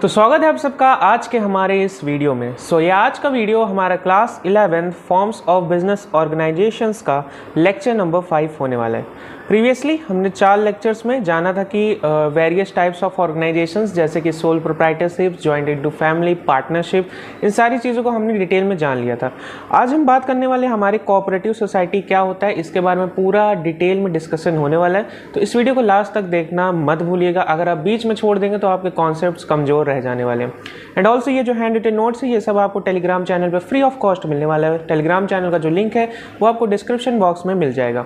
तो स्वागत है आप सबका आज के हमारे इस वीडियो में। ये आज का वीडियो हमारा class 11 forms of business organisations का लेक्चर नंबर 5 होने वाला है। प्रीवियसली हमने 4 लेक्चर्स में जाना था कि वेरियस टाइप्स ऑफ ऑर्गेनाइजेशंस जैसे कि sole proprietorship, joint Hindu family, partnership, इन सारी चीज़ों को हमने डिटेल में जान लिया था। आज हम बात करने वाले हमारे कोऑपरेटिव सोसाइटी क्या होता है, इसके बारे में पूरा डिटेल में डिस्कशन होने वाला है। तो इस वीडियो को लास्ट तक देखना मत भूलिएगा। अगर आप बीच में छोड़ देंगे तो आपके कॉन्सेप्ट्स कमज़ोर रह जाने वाले हैं। एंड ऑल्सो ये जो हैंड रिटन नोट्स है ये सब आपको टेलीग्राम चैनल पर फ्री ऑफ कॉस्ट मिलने वाला है। टेलीग्राम चैनल का जो लिंक है वो आपको डिस्क्रिप्शन बॉक्स में मिल जाएगा।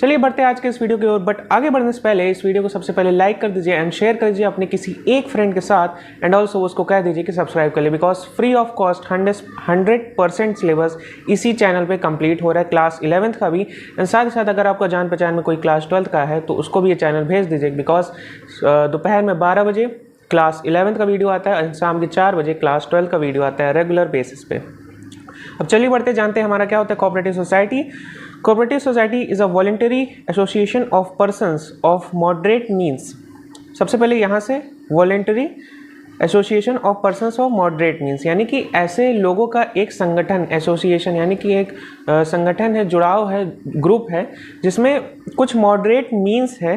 चलिए बढ़ते हैं आज के इस वीडियो की ओर। बट आगे बढ़ने से पहले इस वीडियो को सबसे पहले लाइक कर दीजिए एंड शेयर कर दीजिए अपने किसी एक फ्रेंड के साथ। एंड ऑल्सो उसको कह दीजिए कि सब्सक्राइब कर ले, because free of cost 100% syllabus इसी चैनल पे कंप्लीट हो रहा है, क्लास 11th का भी। एंड साथ ही साथ अगर आपका जान पहचान में कोई क्लास 12th का है तो उसको भी ये चैनल भेज दीजिए, बिकॉज दोपहर में 12 बजे क्लास 11th का वीडियो आता है और शाम के 4 बजे क्लास 12 का वीडियो आता है रेगुलर बेसिस पे। अब चलिए बढ़ते जानते हैं हमारा क्या होता है cooperative society. Cooperative society is a voluntary association of persons of moderate means. सबसे पहले यहाँ से voluntary association of persons of moderate means, यानी कि ऐसे लोगों का एक संगठन, एसोसिएशन यानी कि एक संगठन है, जुड़ाव है, ग्रुप है जिसमें कुछ मॉडरेट मीन्स है,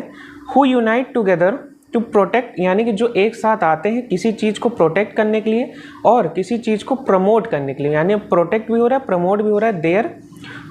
who unite together to protect, यानी कि जो एक साथ आते हैं किसी चीज़ को प्रोटेक्ट करने के लिए और किसी चीज़ को प्रमोट करने के लिए, यानी प्रोटेक्ट भी हो रहा है, प्रमोट भी हो रहा है, देयर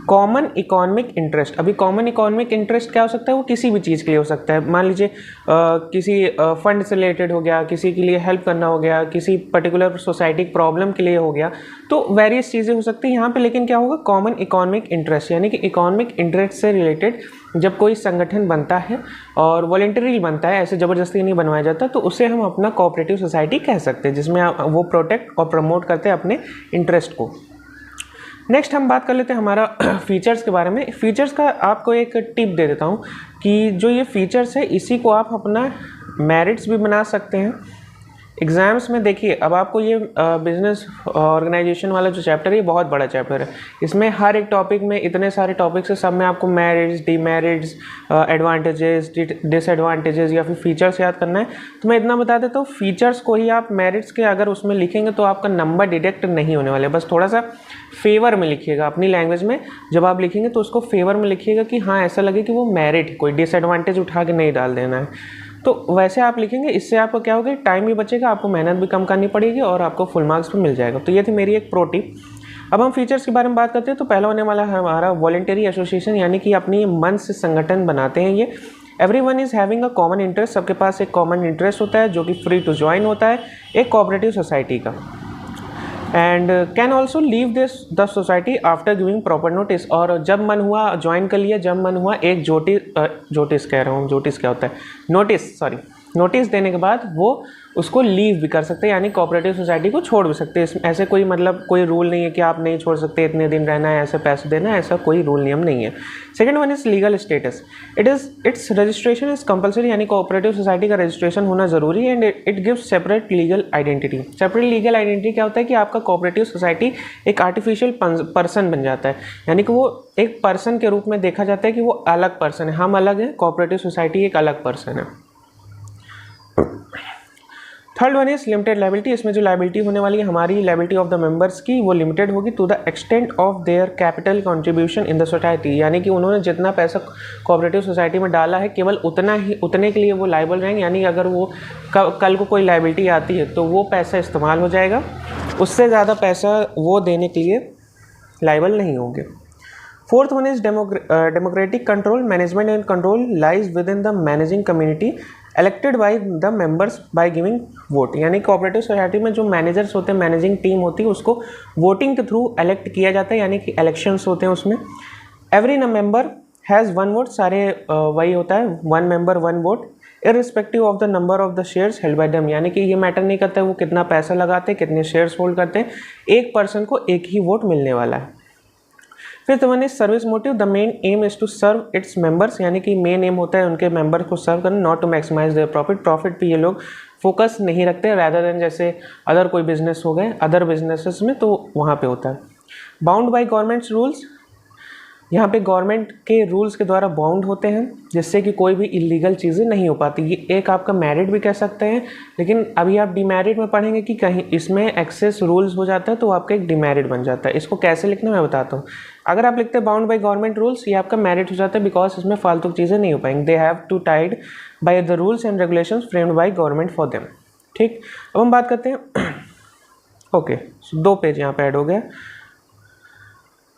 कॉमन इकोनॉमिक इंटरेस्ट। अभी कॉमन इकोनॉमिक इंटरेस्ट क्या हो सकता है, वो किसी भी चीज़ के लिए हो सकता है। मान लीजिए किसी फंड से रिलेटेड हो गया, किसी के लिए हेल्प करना हो गया, किसी पर्टिकुलर सोसाइटी प्रॉब्लम के लिए हो गया, तो वेरियस चीज़ें हो सकती हैं यहाँ पे। लेकिन क्या होगा, कॉमन इकोनॉमिक इंटरेस्ट, यानी कि इकोनॉमिक इंटरेस्ट से रिलेटेड जब कोई संगठन बनता है और वॉलंटरी बनता है, ऐसे ज़बरदस्ती नहीं बनवाया जाता, तो उसे हम अपना कोऑपरेटिव सोसाइटी कह सकते हैं, जिसमें वो प्रोटेक्ट और प्रमोट करते हैं अपने इंटरेस्ट को। नेक्स्ट हम बात कर लेते हैं हमारा फीचर्स के बारे में। फीचर्स का आपको एक टिप दे देता हूँ कि जो ये फीचर्स है इसी को आप अपना मेरिट्स भी बना सकते हैं एग्ज़ाम्स में। देखिए अब आपको ये बिजनेस ऑर्गेनाइजेशन वाला जो चैप्टर है ये बहुत बड़ा चैप्टर है। इसमें हर एक टॉपिक में इतने सारे टॉपिक्स है, सब में आपको मेरिट्स, डीमेरिट्स, एडवांटेजेस, डिसएडवांटेजेस या फिर फीचर्स याद करना है। तो मैं इतना बता देता हूँ, फीचर्स को ही आप मेरिट्स के अगर उसमें लिखेंगे तो आपका नंबर डिडक्ट नहीं होने वाले। बस थोड़ा सा फेवर में लिखिएगा अपनी लैंग्वेज में। जब आप लिखेंगे तो उसको फेवर में लिखिएगा कि हाँ ऐसा लगे कि वो मेरिट, कोई डिसएडवांटेज उठा के नहीं डाल देना है। तो वैसे आप लिखेंगे, इससे आपको क्या होगा, टाइम भी बचेगा, आपको मेहनत भी कम करनी पड़ेगी और आपको फुल मार्क्स भी मिल जाएगा। तो ये थी मेरी एक प्रो टिप। अब हम फीचर्स के बारे में बात करते हैं। तो पहला होने वाला है हमारा वॉलंटरी एसोसिएशन, यानी कि अपनी मन से संगठन बनाते हैं ये। Everyone is having a common interest, सबके पास एक कॉमन इंटरेस्ट होता है जो कि फ्री टू ज्वाइन होता है एक कोऑपरेटिव सोसाइटी का। And can also leave this the society after giving proper notice, और जब मन हुआ ज्वाइन कर लिया, जब मन हुआ एक नोटिस देने के बाद वो उसको लीव भी कर सकते हैं, यानी कोऑपरेटिव सोसाइटी को छोड़ भी सकते हैं। ऐसे कोई कोई रूल नहीं है कि आप नहीं छोड़ सकते, इतने दिन रहना है, ऐसे पैसे देना है, ऐसा कोई रूल नियम नहीं है। Second one is legal status. It's registration is compulsory, यानी कोऑपरेटिव सोसाइटी का रजिस्ट्रेशन होना जरूरी है। And it gives separate legal identity. Separate legal identity क्या होता है कि आपका कोऑपरेटिव सोसाइटी एक आर्टिफिशियल पर्सन बन जाता है, यानी कि वो एक पर्सन के रूप में देखा जाता है कि वो अलग पर्सन है, हम अलग हैं, कोऑपरेटिव सोसाइटी एक अलग पर्सन है। Third one is limited liability. इसमें जो लायबिलिटी होने वाली है हमारी, लायबिलिटी ऑफ द मेंबर्स की, वो लिमिटेड होगी to the extent of their capital contribution in the society, यानी कि उन्होंने जितना पैसा कोऑपरेटिव सोसाइटी में डाला है केवल उतने के लिए वो लायबल रहेंगे, यानी अगर वो कल को कोई लायबिलिटी आती है तो वो पैसा इस्तेमाल हो जाएगा, उससे ज़्यादा पैसा वो देने के लिए लायबल नहीं होंगे। Fourth one is democratic control. Management and control lies with in the managing community elected by the members by giving vote, यानी कोऑपरेटिव सोसाइटी में जो मैनेजर्स होते हैं, मैनेजिंग टीम होती है, उसको वोटिंग के थ्रू इलेक्ट किया जाता है, यानी कि इलेक्शंस होते हैं उसमें। एवरी मेंबर हैज़ 1 वोट, सारे वही होता है 1 member 1 vote, irrespective of the number of the shares held by them, यानी कि ये मैटर नहीं करता है वो कितना पैसा लगाते हैं, कितने शेयर्स होल्ड करते हैं, एक पर्सन को एक ही वोट मिलने वाला है। Fifth one is service motive. The main aim is to serve its members, यानी कि मेन एम होता है उनके मेंबर्स को सर्व करना, not to maximize their profit. Profit पे ये लोग फोकस नहीं रखते, रैदर देन जैसे अदर कोई बिजनेस हो गए, अदर बिजनेसेस में तो वहाँ पे होता है। बाउंड बाय गवर्नमेंट्स रूल्स, यहाँ पे गवर्नमेंट के रूल्स के द्वारा बाउंड होते हैं, जिससे कि कोई भी इलीगल चीज़ें नहीं हो पाती। ये एक आपका मेरिट भी कह सकते हैं, लेकिन अभी आप डिमेरिट में पढ़ेंगे कि कहीं इसमें एक्सेस रूल्स हो जाता है तो आपका एक डिमेरिट बन जाता है। इसको कैसे लिखना मैं बताता हूँ। अगर आप लिखते हैं बाउंड बाई गवर्नमेंट रूल्स, ये आपका मेरिट हो जाता है, बिकॉज इसमें फालतू चीज़ें नहीं हो पाएंगी। They have to tied by the rules and regulations framed by government for them. ठीक, अब हम बात करते हैं ओके, 2 पेज यहाँ पे ऐड हो गया।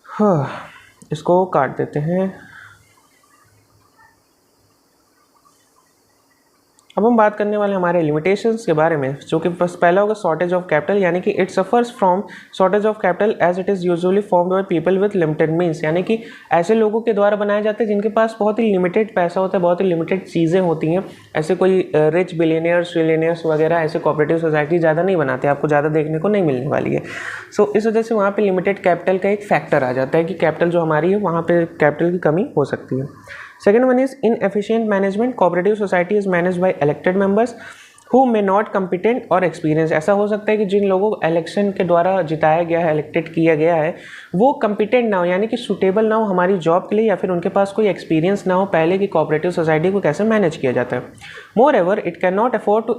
हाँ, इसको काट देते हैं। अब हम बात करने वाले हमारे लिमिटेशंस के बारे में, जो कि बस पहला होगा शॉर्टेज ऑफ कैपिटल, यानी कि it suffers from shortage of capital as it is usually formed by people with limited means, यानी कि ऐसे लोगों के द्वारा बनाए जाते हैं जिनके पास बहुत ही लिमिटेड पैसा होता है, बहुत ही लिमिटेड चीज़ें होती हैं। ऐसे कोई रिच बिलियनियर्स ट्रिलियनियर्स वगैरह ऐसे कोऑपरेटिव सोसाइटी ज़्यादा नहीं बनाते, आपको ज़्यादा देखने को नहीं मिलने वाली है। सो इस वजह से वहाँ पर लिमिटेड कैपिटल का एक फैक्टर आ जाता है कि कैपिटल जो हमारी है वहाँ पर कैपिटल की कमी हो सकती है। Second one is inefficient management. Cooperative society is managed by elected members who may not competent or experienced. ऐसा हो सकता है कि जिन लोगों को इलेक्शन के द्वारा जिताया गया है, इलेक्टेड किया गया है, वो competent ना हो, यानी कि सुटेबल ना हो हमारी जॉब के लिए, या फिर उनके पास कोई एक्सपीरियंस ना हो पहले कि कोऑपरेटिव सोसाइटी को कैसे मैनेज किया जाता है। Moreover, it cannot afford to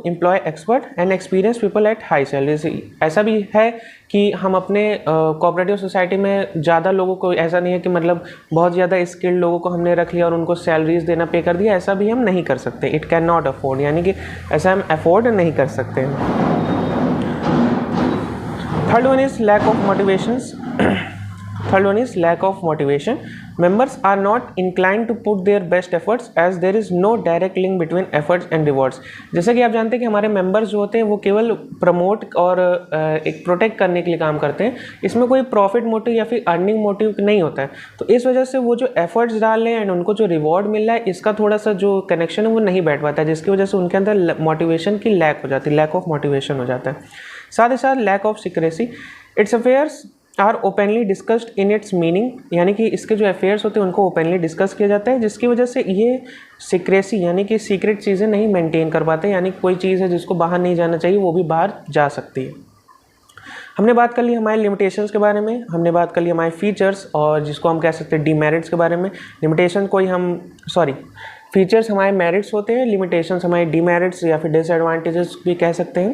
employ expert and experienced people at high salaries. ऐसा भी है कि हम अपने कोऑपरेटिव सोसाइटी में ज़्यादा लोगों को, ऐसा नहीं है कि मतलब बहुत ज़्यादा स्किल्ड लोगों को हमने रख लिया और उनको सैलरीज देना पे कर दिया, ऐसा भी हम नहीं कर सकते। इट कैन नॉट अफोर्ड, यानी कि ऐसा हम अफोर्ड नहीं कर सकते। Third one is lack of motivation. Members are not inclined to put their best efforts as there is no direct link between efforts and rewards. जैसे कि आप जानते हैं कि हमारे मेंबर्स जो होते हैं वो केवल प्रमोट और एक प्रोटेक्ट करने के लिए काम करते हैं, इसमें कोई प्रॉफिट मोटिव या फिर अर्निंग मोटिव नहीं होता है। तो इस वजह से वो जो एफर्ट्स डाल रहे हैं एंड उनको जो रिवॉर्ड मिल रहा है, इसका थोड़ा सा जो कनेक्शन है वो नहीं बैठ पाता है, जिसकी वजह से उनके अंदर मोटिवेशन की लैक हो जाती है, लैक ऑफ मोटिवेशन हो जाता है। साथ ही साथ lack of secrecy. Its affairs are openly discussed in its meaning, यानी कि इसके जो अफेयर्स होते हैं उनको ओपनली डिस्कस किया जाता है, जिसकी वजह से ये सीक्रेसी यानी कि सीक्रेट चीज़ें नहीं मेंटेन कर पाते, यानी कोई चीज़ है जिसको बाहर नहीं जाना चाहिए वो भी बाहर जा सकती है। हमने बात कर ली हमारे लिमिटेशंस के बारे में, हमने बात कर ली हमारे फीचर्स और जिसको हम कह सकते हैं डीमेरिट्स के बारे में। लिमिटेशन कोई फीचर्स हमारे मेरिट्स होते हैं, लिमिटेशंस हमारे डीमेरिट्स या फिर डिसएडवांटेजेस भी कह सकते हैं।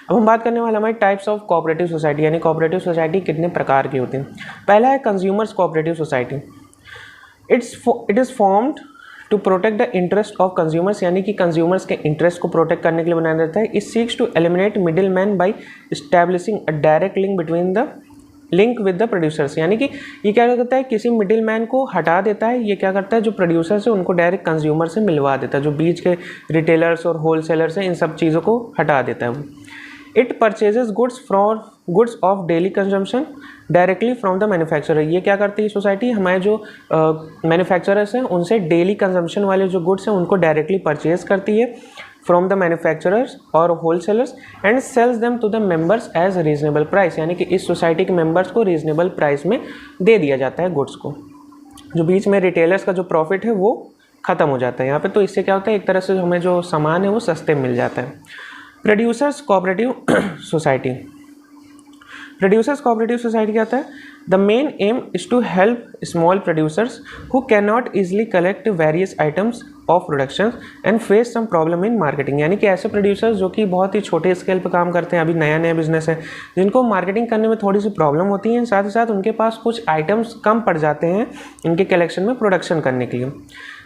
अब हम बात करने वाले हमारे टाइप्स ऑफ कोऑपरेटिव सोसाइटी, यानी कोऑपरेटिव सोसाइटी कितने प्रकार की होती हैं। पहला है consumers cooperative society. It is formed to protect the interest of consumers, यानी कि कंज्यूमर्स के इंटरेस्ट को प्रोटेक्ट करने के लिए बनाया जाता है. It seeks to eliminate middle man by establishing a direct link between the link with the producers, यानी कि ये क्या करता है, किसी मिडिल मैन को हटा देता है। ये क्या करता है, जो प्रोड्यूसर्स है उनको डायरेक्ट कंज्यूमर से मिलवा देता है, जो बीच के रिटेलर्स और होलसेलर्स हैं इन सब चीज़ों को हटा देता है वो। It purchases goods of daily consumption directly from the manufacturer. ये क्या करती है सोसाइटी, हमारे जो मैन्युफैक्चरर्स हैं उनसे डेली कंजम्पशन वाले जो गुड्स हैं उनको डायरेक्टली परचेज करती है फ्रॉम द मैन्युफैक्चरर्स और wholesalers and sells them to the members as reasonable price, यानी कि इस सोसाइटी के मेंबर्स को रीजनेबल प्राइस में दे दिया जाता है गुड्स को। जो बीच में रिटेलर्स का जो प्रॉफिट है वो ख़त्म हो जाता है यहाँ पे। तो इससे क्या होता है, एक तरह से हमें जो सामान है वो सस्ते मिल जाता है। Producers cooperative society. Producers cooperative society क्या होता है, the main aim is to help small producers who can not easily collect various items of production and face some problem in marketing, यानी कि ऐसे प्रोड्यूसर्स जो कि बहुत ही छोटे स्केल पर काम करते हैं, अभी नया नया बिजनेस है, जिनको मार्केटिंग करने में थोड़ी सी प्रॉब्लम होती है, साथ ही साथ उनके पास कुछ आइटम्स कम पड़ जाते हैं इनके कलेक्शन में प्रोडक्शन करने के लिए.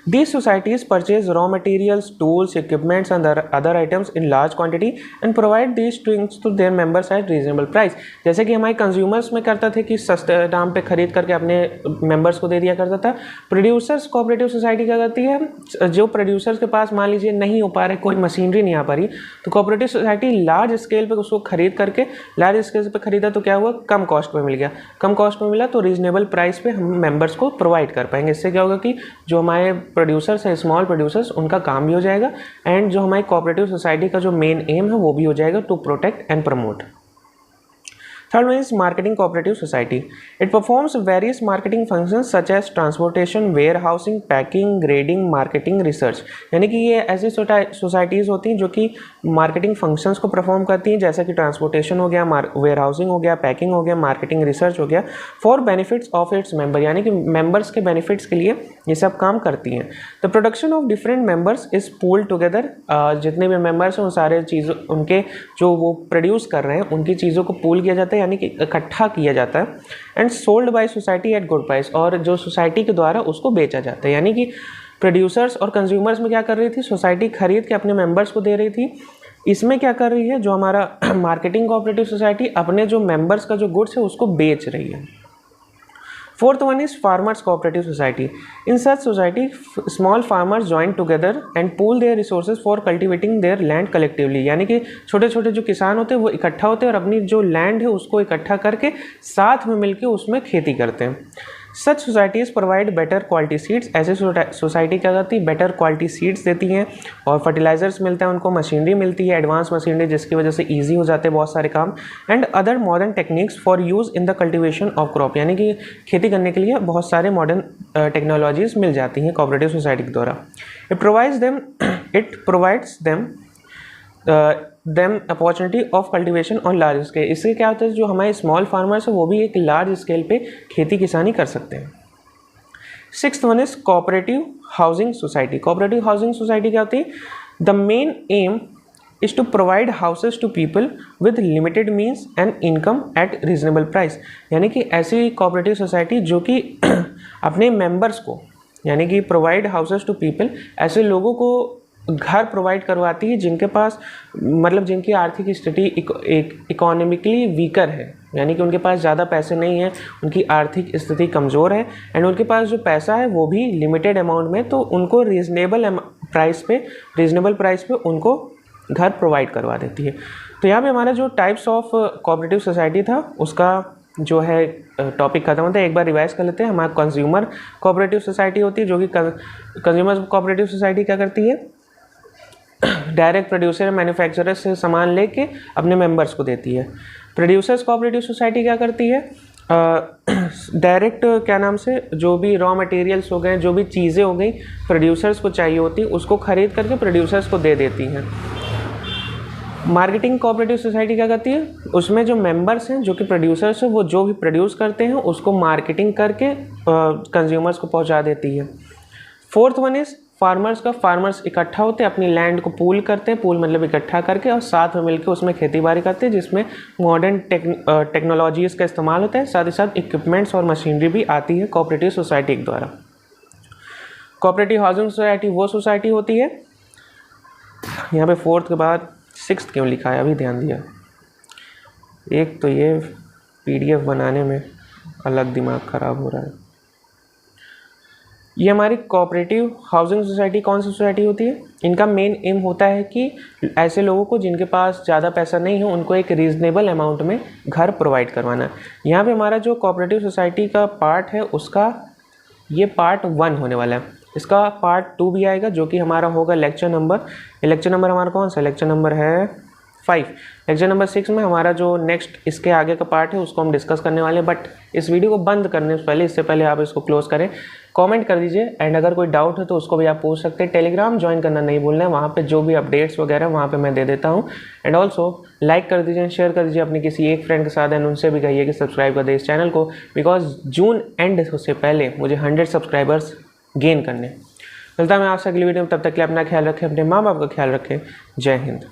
These societies purchase raw materials, tools, equipments and other items in large quantity and provide these things to their members at reasonable price. जैसे कि हमारे कंज्यूमर्स में करता थे कि सस्ते दाम पे खरीद करके अपने मेंबर्स को दे दिया करता था. प्रोड्यूसर्स कोऑपरेटिव सोसाइटी क्या करती है, जो प्रोड्यूसर्स के पास मान लीजिए नहीं हो पा रहे, कोई मशीनरी नहीं आ पा रही, तो कोऑपरेटिव सोसाइटी लार्ज स्केल पे उसको खरीद करके, लार्ज स्केल पे खरीदा तो क्या हुआ, कम कॉस्ट पे मिल गया. कम कॉस्ट में मिला तो रीजनेबल प्राइस पे हम मेंबर्स को प्रोवाइड कर पाएंगे. इससे क्या होगा कि जो हमारे प्रोड्यूसर्स हैं, स्मॉल प्रोड्यूसर्स, उनका काम भी हो जाएगा एंड जो हमारी कोऑपरेटिव सोसाइटी का जो मेन एम है वो भी हो जाएगा, to protect and promote. Third one is marketing cooperative society. It performs various marketing functions such as transportation, warehousing, packing, grading, marketing, research. यानी कि ये ऐसी सोसाइटीज़ होती हैं जो कि मार्केटिंग फंक्शंस को परफॉर्म करती हैं, जैसे कि ट्रांसपोर्टेशन हो गया, वेयरहाउसिंग हो गया, पैकिंग हो गया, मार्केटिंग रिसर्च हो गया, for benefits of its member, यानी कि मेंबर्स के बेनिफिट्स के लिए ये सब काम करती हैं. The production of different members is pooled together. जितने भी मेंबर्स हैं उन सारे चीज़ों उनके जो वो प्रोड्यूस कर रहे हैं उनकी चीज़ों को पूल किया जाता है, यानी कि इकट्ठा किया जाता है. And sold by society at good price, और जो सोसाइटी के द्वारा उसको बेचा जाता है. यानी कि प्रोड्यूसर्स और कंज्यूमर्स में क्या कर रही थी, सोसाइटी खरीद के अपने मेंबर्स को दे रही थी. इसमें क्या कर रही है, जो हमारा मार्केटिंग कोऑपरेटिव सोसाइटी अपने जो मेंबर्स का जो गुड्स है उसको बेच रही है. Fourth one is farmers cooperative society. In such society, small farmers join together and pool their resources for cultivating their land collectively. यानी कि छोटे छोटे जो किसान होते हैं वो इकट्ठा होते हैं और अपनी जो लैंड है उसको इकट्ठा करके साथ में मिलके उसमें खेती करते हैं. Such societies provide better quality seeds. ऐसे सोसाइटी क्या करती है, बेटर क्वालिटी सीड्स देती हैं और फर्टिलाइजर्स मिलते हैं उनको, मशीनरी मिलती है, एडवांस मशीनरी जिसकी वजह से ईजी हो जाते हैं बहुत सारे काम. And other modern techniques for use in the cultivation of crop. यानी कि खेती करने के लिए बहुत सारे मॉडर्न टेक्नोलॉजीज़ मिल जाती हैं कोऑपरेटिव सोसाइटी के द्वारा. It provides them opportunity of cultivation on large scale. इससे क्या होता है, जो हमारे स्मॉल फार्मर्स हैं वो भी एक लार्ज स्केल पे खेती किसानी कर सकते हैं. Sixth one is cooperative housing society. Cooperative housing society क्या होती है, the main aim is to provide houses to people with limited means and income at reasonable price. यानी कि ऐसी कोऑपरेटिव सोसाइटी जो कि अपने मेंबर्स को, यानी कि प्रोवाइड हाउसेज टू पीपल, ऐसे लोगों को घर प्रोवाइड करवाती है जिनके पास मतलब जिनकी आर्थिक स्थिति इकोनॉमिकली वीकर है, यानी कि उनके पास ज़्यादा पैसे नहीं हैं, उनकी आर्थिक स्थिति कमज़ोर है एंड उनके पास जो पैसा है वो भी लिमिटेड अमाउंट में, तो उनको रीज़नेबल प्राइस पे उनको घर प्रोवाइड करवा देती है. तो यहाँ पे हमारा जो टाइप्स ऑफ कोऑपरेटिव सोसाइटी था उसका जो है टॉपिक खत्म होता है. एक बार रिवाइज कर लेते हैं. हमारा कंज्यूमर कोऑपरेटिव सोसाइटी होती है, जो कि कंज्यूमर कोऑपरेटिव सोसाइटी क्या करती है, डायरेक्ट प्रोड्यूसर मैन्युफैक्चरर से सामान लेके अपने मेंबर्स को देती है. प्रोड्यूसर्स कोऑपरेटिव सोसाइटी क्या करती है, डायरेक्ट क्या नाम से जो भी रॉ मटेरियल्स हो गए, जो भी चीज़ें हो गई प्रोड्यूसर्स को चाहिए होती उसको खरीद करके प्रोड्यूसर्स को दे देती हैं. मार्केटिंग कोऑपरेटिव सोसाइटी क्या करती है, उसमें जो मेंबर्स हैं जो कि प्रोड्यूसर्स हैं वो जो भी प्रोड्यूस करते हैं उसको मार्केटिंग करके कंज्यूमर्स को पहुंचा देती है. फोर्थ वन इज़ फार्मर्स इकट्ठा होते हैं, अपनी लैंड को पूल करते हैं, पूल मतलब इकट्ठा करके और साथ में मिलकर उसमें खेती बाड़ी करते हैं, जिसमें मॉडर्न टेक्नोलॉजीज़ का इस्तेमाल होता है. साथ ही साथ इक्विपमेंट्स और मशीनरी भी आती है कोऑपरेटिव सोसाइटी के द्वारा. कोऑपरेटिव हाउसिंग सोसाइटी वो सोसाइटी होती है, यहाँ पे फोर्थ के बाद सिक्स्थ क्यों लिखा है अभी ध्यान दिया, एक तो ये PDF बनाने में अलग दिमाग ख़राब हो रहा है. ये हमारी कोऑपरेटिव हाउसिंग सोसाइटी कौन सी सोसाइटी होती है, इनका मेन एम होता है कि ऐसे लोगों को जिनके पास ज़्यादा पैसा नहीं है उनको एक रीज़नेबल अमाउंट में घर प्रोवाइड करवाना. यहाँ पे हमारा जो कोऑपरेटिव सोसाइटी का पार्ट है उसका ये पार्ट 1 होने वाला है. इसका पार्ट 2 भी आएगा जो कि हमारा होगा लेक्चर नंबर हमारा कौन सा लेक्चर नंबर है 5. लेक्चर नंबर 6 में हमारा जो नेक्स्ट इसके आगे का पार्ट है उसको हम डिस्कस करने वाले हैं. बट इस वीडियो को बंद करने से पहले, इससे पहले आप इसको क्लोज करें, कमेंट कर दीजिए एंड अगर कोई डाउट है तो उसको भी आप पूछ सकते हैं. टेलीग्राम ज्वाइन करना नहीं भूलना है, वहाँ पे जो भी अपडेट्स वगैरह वहाँ पे मैं दे देता हूँ. एंड ऑल्सो लाइक कर दीजिए, शेयर कर दीजिए अपने किसी एक फ्रेंड के साथ एंड उनसे भी कहिए कि सब्सक्राइब कर दे इस चैनल को, बिकॉज जून एंड से पहले मुझे 100 सब्सक्राइबर्स गेन करने. मिलता है मैं आपसे अगली वीडियो में, तब तक के लिए अपना ख्याल रखें, अपने माँ बाप का ख्याल रखें. जय हिंद.